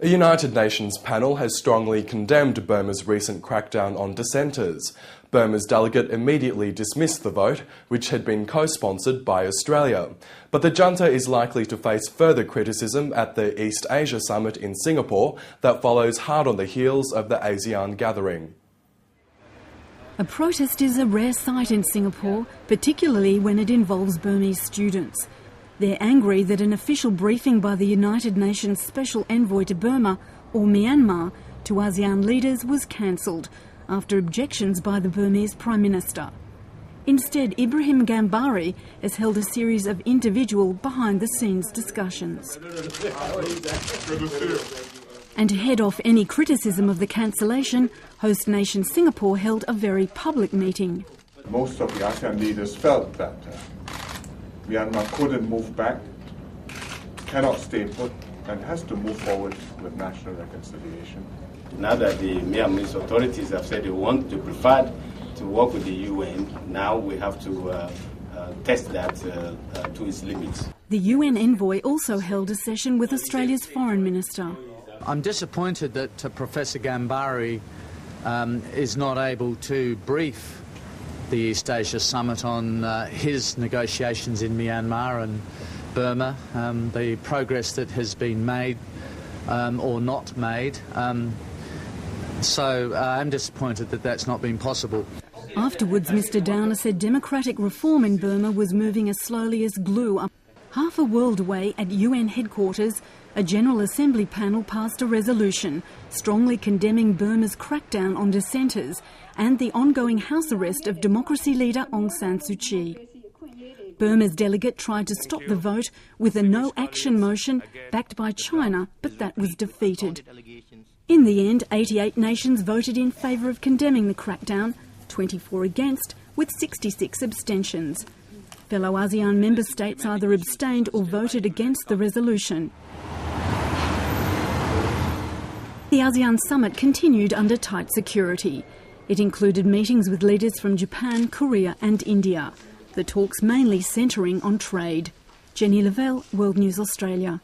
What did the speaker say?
A United Nations panel has strongly condemned Burma's recent crackdown on dissenters. Burma's delegate immediately dismissed the vote, which had been co-sponsored by Australia. But the junta is likely to face further criticism at the East Asia Summit in Singapore that follows hard on the heels of the ASEAN gathering. A protest is a rare sight in Singapore, particularly when it involves Burmese students. They're angry that an official briefing by the United Nations Special Envoy to Burma, or Myanmar, to ASEAN leaders was cancelled after objections by the Burmese Prime Minister. Instead, Ibrahim Gambari has held a series of individual behind-the-scenes discussions. And to head off any criticism of the cancellation, host nation Singapore held a very public meeting. Most of the ASEAN leaders felt that Myanmar couldn't move back, cannot stay put, and has to move forward with national reconciliation. Now that the Myanmar authorities have said they want to prefer to work with the UN, now we have to test that to its limits. The UN envoy also held a session with Australia's Foreign Minister. I'm disappointed that Professor Gambari is not able to brief the East Asia Summit on his negotiations in Myanmar and Burma, the progress that has been made or not made. So I'm disappointed that that's not been possible. Afterwards, Mr Downer said democratic reform in Burma was moving as slowly as glue. Half a world away at UN headquarters, a General Assembly panel passed a resolution strongly condemning Burma's crackdown on dissenters and the ongoing house arrest of democracy leader Aung San Suu Kyi. Burma's delegate tried to stop the vote with a no-action motion backed by China, but that was defeated. In the end, 88 nations voted in favour of condemning the crackdown, 24 against, with 66 abstentions. Fellow ASEAN member states either abstained or voted against the resolution. The ASEAN summit continued under tight security. It included meetings with leaders from Japan, Korea and India. The talks mainly centring on trade. Jenny Lavelle, World News Australia.